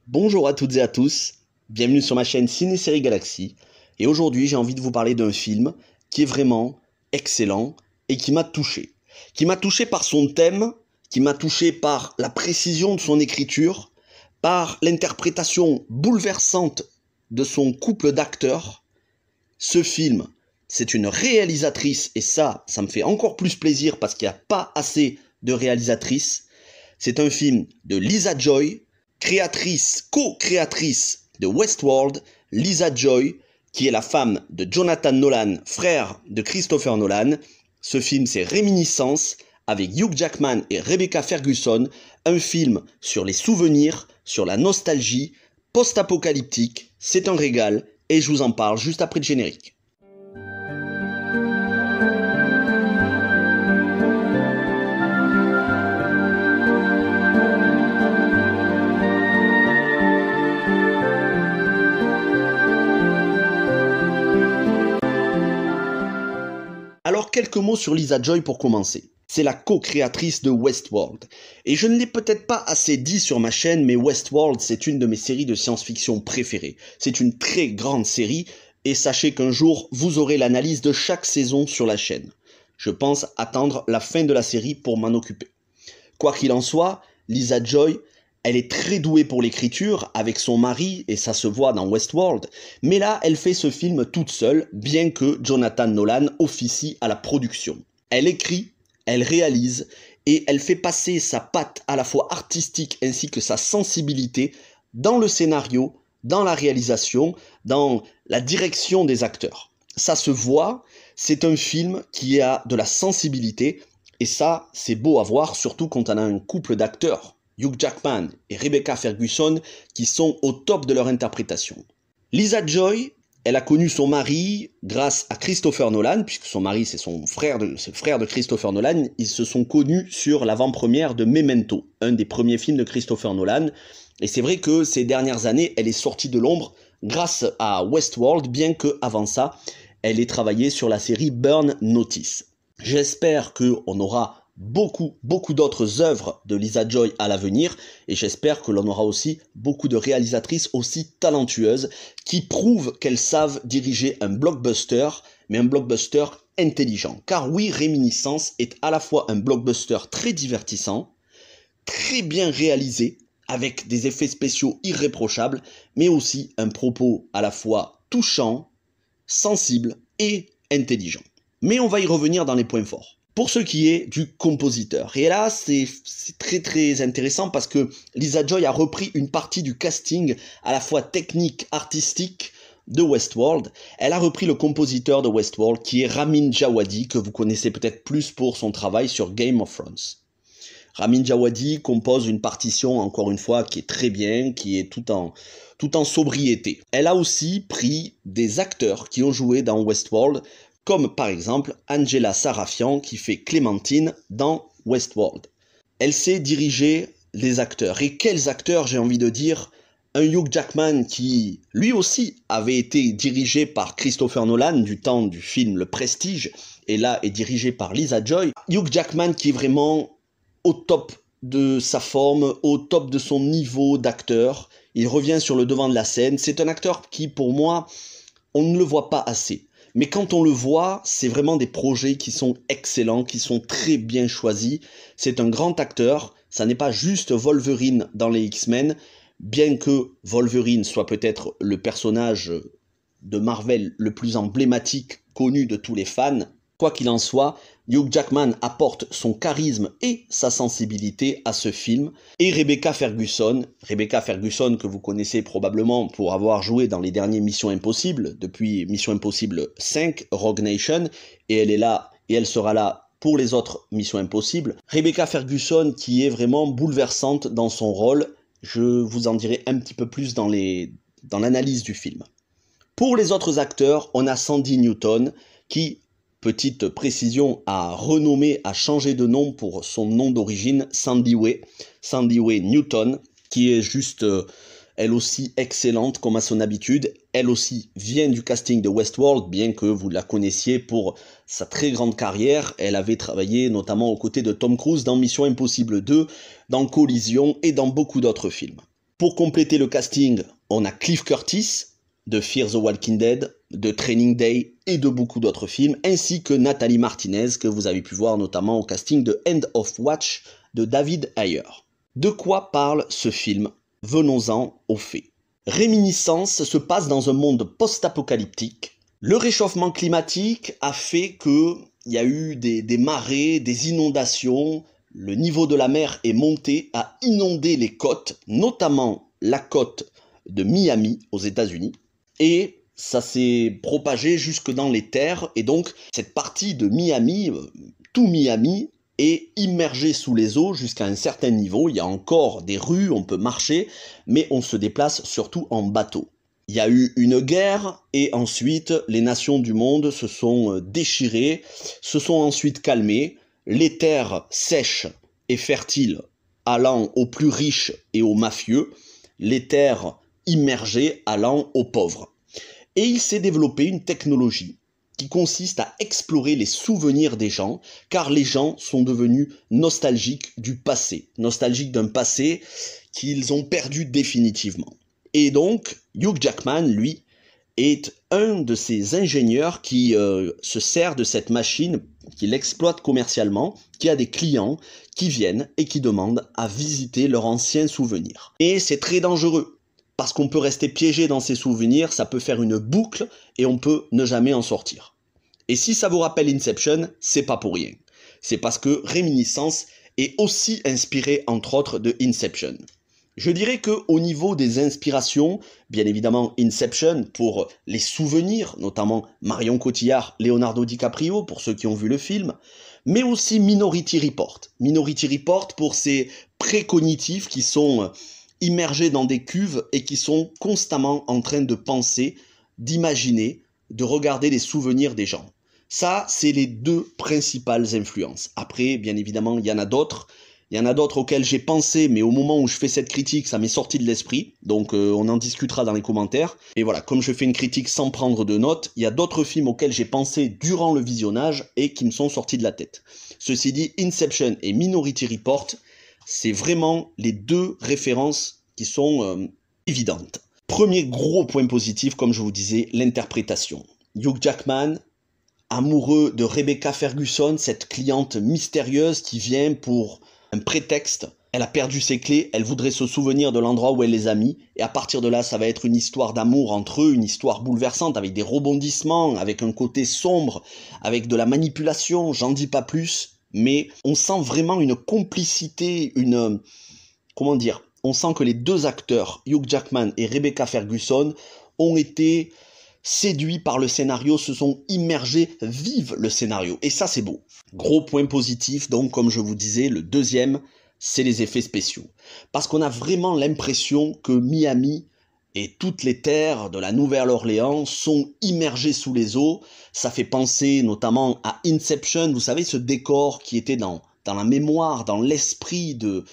Bonjour à toutes et à tous, bienvenue sur ma chaîne Ciné-Série Galaxy, et aujourd'hui j'ai envie de vous parler d'un film qui est vraiment excellent et qui m'a touché. Qui m'a touché par son thème, qui m'a touché par la précision de son écriture, par l'interprétation bouleversante de son couple d'acteurs. Ce film, c'est une réalisatrice, et ça me fait encore plus plaisir parce qu'il n'y a pas assez de réalisatrices. C'est un film de Lisa Joy, co-créatrice de Westworld, Lisa Joy, qui est la femme de Jonathan Nolan, frère de Christopher Nolan. Ce film, c'est Réminiscence, avec Hugh Jackman et Rebecca Ferguson, un film sur les souvenirs, sur la nostalgie, post-apocalyptique. C'est un régal, et je vous en parle juste après le générique. Alors quelques mots sur Lisa Joy pour commencer. C'est la co-créatrice de Westworld. Et je ne l'ai peut-être pas assez dit sur ma chaîne, mais Westworld, c'est une de mes séries de science-fiction préférées. C'est une très grande série, et sachez qu'un jour, vous aurez l'analyse de chaque saison sur la chaîne. Je pense attendre la fin de la série pour m'en occuper. Quoi qu'il en soit, Lisa Joy, elle est très douée pour l'écriture avec son mari, et ça se voit dans Westworld, mais là, elle fait ce film toute seule, bien que Jonathan Nolan officie à la production. Elle écrit, elle réalise, et elle fait passer sa patte à la fois artistique ainsi que sa sensibilité dans le scénario, dans la réalisation, dans la direction des acteurs. Ça se voit, c'est un film qui a de la sensibilité, et ça, c'est beau à voir, surtout quand on a un couple d'acteurs, Hugh Jackman et Rebecca Ferguson, qui sont au top de leur interprétation. Lisa Joy, elle a connu son mari grâce à Christopher Nolan, puisque son mari c'est le frère de Christopher Nolan. Ils se sont connus sur l'avant-première de Memento, un des premiers films de Christopher Nolan. Et c'est vrai que ces dernières années, elle est sortie de l'ombre grâce à Westworld, bien qu'avant ça, elle ait travaillé sur la série Burn Notice. J'espère qu'on aura beaucoup d'autres œuvres de Lisa Joy à l'avenir, et j'espère que l'on aura aussi beaucoup de réalisatrices aussi talentueuses qui prouvent qu'elles savent diriger un blockbuster, mais un blockbuster intelligent. Car oui, Réminiscence est à la fois un blockbuster très divertissant, très bien réalisé, avec des effets spéciaux irréprochables, mais aussi un propos à la fois touchant, sensible et intelligent. Mais on va y revenir dans les points forts. Pour ce qui est du compositeur. Et là, c'est très intéressant parce que Lisa Joy a repris une partie du casting à la fois technique, artistique de Westworld. Elle a repris le compositeur de Westworld qui est Ramin Djawadi, que vous connaissez peut-être plus pour son travail sur Game of Thrones. Ramin Djawadi compose une partition, encore une fois, qui est très bien, qui est tout en sobriété. Elle a aussi pris des acteurs qui ont joué dans Westworld, comme par exemple Angela Sarafian qui fait Clémentine dans Westworld. Elle sait diriger les acteurs. Et quels acteurs, j'ai envie de dire? Un Hugh Jackman qui, lui aussi, avait été dirigé par Christopher Nolan du temps du film Le Prestige, et là est dirigé par Lisa Joy. Hugh Jackman qui est vraiment au top de sa forme, au top de son niveau d'acteur. Il revient sur le devant de la scène. C'est un acteur qui, pour moi, on ne le voit pas assez. Mais quand on le voit, c'est vraiment des projets qui sont excellents, qui sont très bien choisis. C'est un grand acteur, ça n'est pas juste Wolverine dans les X-Men, bien que Wolverine soit peut-être le personnage de Marvel le plus emblématique connu de tous les fans. Quoi qu'il en soit, Hugh Jackman apporte son charisme et sa sensibilité à ce film. Et Rebecca Ferguson que vous connaissez probablement pour avoir joué dans les derniers Missions Impossibles, depuis Mission Impossible 5, Rogue Nation, et elle est là, et elle sera là pour les autres Missions Impossibles. Rebecca Ferguson qui est vraiment bouleversante dans son rôle, je vous en dirai un petit peu plus dans l'analyse du film. Pour les autres acteurs, on a Sandy Newton qui, petite précision, a changé de nom pour son nom d'origine, Sandy Way Newton, qui est juste, elle aussi excellente comme à son habitude. Elle aussi vient du casting de Westworld, bien que vous la connaissiez pour sa très grande carrière. Elle avait travaillé notamment aux côtés de Tom Cruise dans Mission Impossible 2, dans Collision et dans beaucoup d'autres films. Pour compléter le casting, on a Cliff Curtis de Fear the Walking Dead, de Training Day et de beaucoup d'autres films, ainsi que Nathalie Martinez que vous avez pu voir notamment au casting de End of Watch de David Ayer. De quoi parle ce film? Venons-en aux faits. Réminiscence se passe dans un monde post-apocalyptique. Le réchauffement climatique a fait qu'il y a eu des marées, des inondations, le niveau de la mer est monté, a inondé les côtes, notamment la côte de Miami aux États-Unis, et ça s'est propagé jusque dans les terres, et donc cette partie de Miami, tout Miami, est immergé sous les eaux jusqu'à un certain niveau. Il y a encore des rues, on peut marcher, mais on se déplace surtout en bateau. Il y a eu une guerre et ensuite les nations du monde se sont déchirées, se sont ensuite calmées, les terres sèches et fertiles allant aux plus riches et aux mafieux, les terres immergées allant aux pauvres. Et il s'est développé une technologie qui consiste à explorer les souvenirs des gens, car les gens sont devenus nostalgiques du passé, nostalgiques d'un passé qu'ils ont perdu définitivement. Et donc, Hugh Jackman, lui, est un de ces ingénieurs qui se sert de cette machine, qui l'exploite commercialement, qui a des clients qui viennent et qui demandent à visiter leurs anciens souvenirs. Et c'est très dangereux, parce qu'on peut rester piégé dans ces souvenirs, ça peut faire une boucle et on peut ne jamais en sortir. Et si ça vous rappelle Inception, c'est pas pour rien. C'est parce que Réminiscence est aussi inspiré entre autres de Inception. Je dirais qu'au niveau des inspirations, bien évidemment Inception pour les souvenirs, notamment Marion Cotillard, Leonardo DiCaprio pour ceux qui ont vu le film, mais aussi Minority Report. Minority Report pour ces précognitifs qui sont immergés dans des cuves et qui sont constamment en train de penser, d'imaginer, de regarder les souvenirs des gens. Ça, c'est les deux principales influences. Après, bien évidemment, il y en a d'autres. Il y en a d'autres auxquels j'ai pensé, mais au moment où je fais cette critique, ça m'est sorti de l'esprit. Donc on en discutera dans les commentaires. Et voilà, comme je fais une critique sans prendre de notes, il y a d'autres films auxquels j'ai pensé durant le visionnage et qui me sont sortis de la tête. Ceci dit, Inception et Minority Report, c'est vraiment les deux références qui sont évidentes. Premier gros point positif, comme je vous disais, l'interprétation. Hugh Jackman, amoureux de Rebecca Ferguson, cette cliente mystérieuse qui vient pour un prétexte. Elle a perdu ses clés, elle voudrait se souvenir de l'endroit où elle les a mis, et à partir de là, ça va être une histoire d'amour entre eux, une histoire bouleversante, avec des rebondissements, avec un côté sombre, avec de la manipulation, j'en dis pas plus, mais on sent vraiment une complicité, comment dire, on sent que les deux acteurs, Hugh Jackman et Rebecca Ferguson, ont été séduits par le scénario, se sont immergés, vivent le scénario. Et ça, c'est beau. Gros point positif, donc, comme je vous disais, le deuxième, c'est les effets spéciaux. Parce qu'on a vraiment l'impression que Miami et toutes les terres de la Nouvelle-Orléans sont immergées sous les eaux. Ça fait penser notamment à Inception, vous savez, ce décor qui était dans la mémoire, dans l'esprit de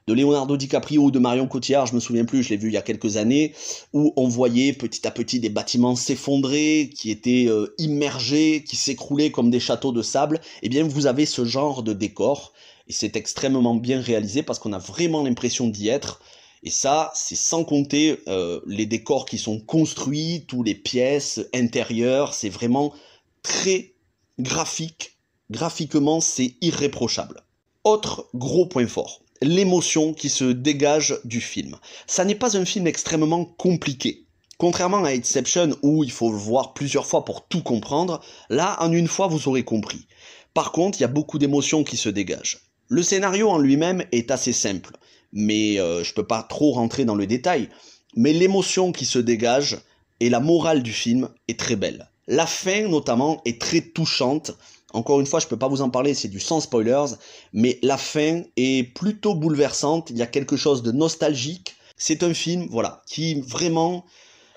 Leonardo DiCaprio ou de Marion Cotillard, je me souviens plus, je l'ai vu il y a quelques années, où on voyait petit à petit des bâtiments s'effondrer, qui étaient immergés, qui s'écroulaient comme des châteaux de sable. Eh bien, vous avez ce genre de décor, et c'est extrêmement bien réalisé parce qu'on a vraiment l'impression d'y être. Et ça, c'est sans compter les décors qui sont construits, toutes les pièces intérieures, c'est vraiment très graphique. Graphiquement, c'est irréprochable. Autre gros point fort, l'émotion qui se dégage du film. Ça n'est pas un film extrêmement compliqué. Contrairement à Inception où il faut le voir plusieurs fois pour tout comprendre, là, en une fois, vous aurez compris. Par contre, il y a beaucoup d'émotions qui se dégagent. Le scénario en lui-même est assez simple, mais je peux pas trop rentrer dans le détail. Mais l'émotion qui se dégage et la morale du film est très belle. La fin, notamment, est très touchante. Encore une fois, je peux pas vous en parler, c'est du sans spoilers, mais la fin est plutôt bouleversante, il y a quelque chose de nostalgique. C'est un film, voilà, qui vraiment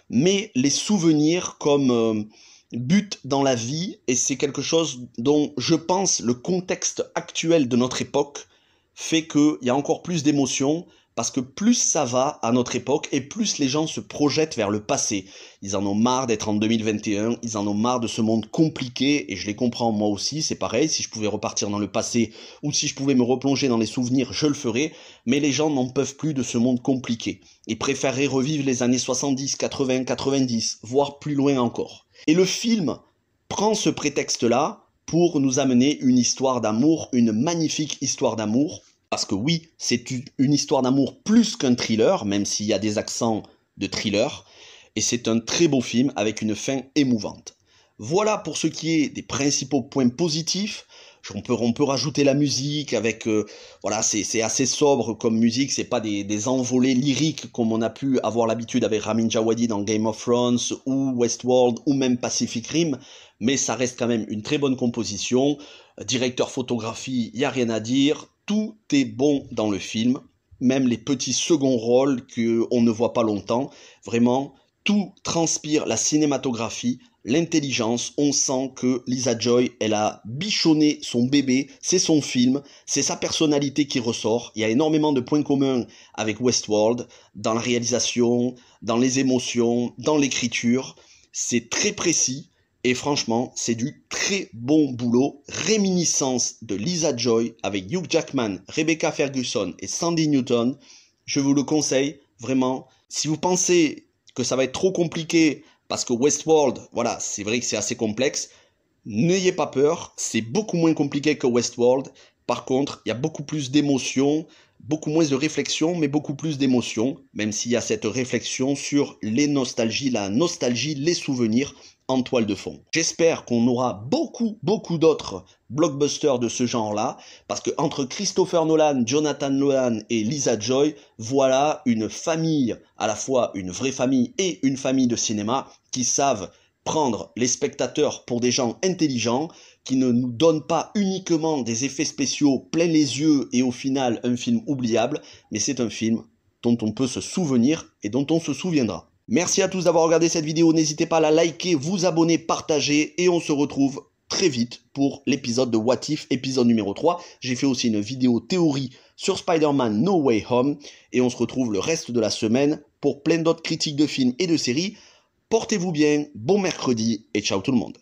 met les souvenirs comme but dans la vie, et c'est quelque chose dont je pense le contexte actuel de notre époque fait qu'il y a encore plus d'émotions, Parce que plus ça va à notre époque et plus les gens se projettent vers le passé. Ils en ont marre d'être en 2021, ils en ont marre de ce monde compliqué et je les comprends moi aussi, c'est pareil, si je pouvais repartir dans le passé ou si je pouvais me replonger dans les souvenirs, je le ferais, mais les gens n'en peuvent plus de ce monde compliqué. Ils préféreraient revivre les années 70, 80, 90, voire plus loin encore. Et le film prend ce prétexte-là pour nous amener une histoire d'amour, une magnifique histoire d'amour. Parce que oui, c'est une histoire d'amour plus qu'un thriller, même s'il y a des accents de thriller. Et c'est un très beau film avec une fin émouvante. Voilà pour ce qui est des principaux points positifs. On peut rajouter la musique avec... voilà, c'est assez sobre comme musique, c'est pas des envolées lyriques comme on a pu avoir l'habitude avec Ramin Djawadi dans Game of Thrones ou Westworld ou même Pacific Rim, mais ça reste quand même une très bonne composition. Directeur photographie, il n'y a rien à dire, tout est bon dans le film, même les petits seconds rôles qu'on ne voit pas longtemps, vraiment, tout transpire la cinématographie, l'intelligence, on sent que Lisa Joy, elle a bichonné son bébé, c'est son film, c'est sa personnalité qui ressort, il y a énormément de points communs avec Westworld, dans la réalisation, dans les émotions, dans l'écriture, c'est très précis, et franchement, c'est du très bon boulot, réminiscence de Lisa Joy avec Hugh Jackman, Rebecca Ferguson et Sandy Newton, je vous le conseille, vraiment, si vous pensez que ça va être trop compliqué, parce que Westworld, voilà, c'est vrai que c'est assez complexe, n'ayez pas peur, c'est beaucoup moins compliqué que Westworld. Par contre, il y a beaucoup plus d'émotions, beaucoup moins de réflexion, mais beaucoup plus d'émotions, même s'il y a cette réflexion sur les nostalgies, la nostalgie, les souvenirs en toile de fond. J'espère qu'on aura beaucoup d'autres blockbusters de ce genre-là, parce que entre Christopher Nolan, Jonathan Nolan et Lisa Joy, voilà une famille, à la fois une vraie famille et une famille de cinéma, qui savent prendre les spectateurs pour des gens intelligents, qui ne nous donnent pas uniquement des effets spéciaux plein les yeux et au final un film oubliable, mais c'est un film dont on peut se souvenir et dont on se souviendra. Merci à tous d'avoir regardé cette vidéo, n'hésitez pas à la liker, vous abonner, partager et on se retrouve très vite pour l'épisode de What If, épisode numéro 3. J'ai fait aussi une vidéo théorie sur Spider-Man No Way Home et on se retrouve le reste de la semaine pour plein d'autres critiques de films et de séries. Portez-vous bien, bon mercredi et ciao tout le monde.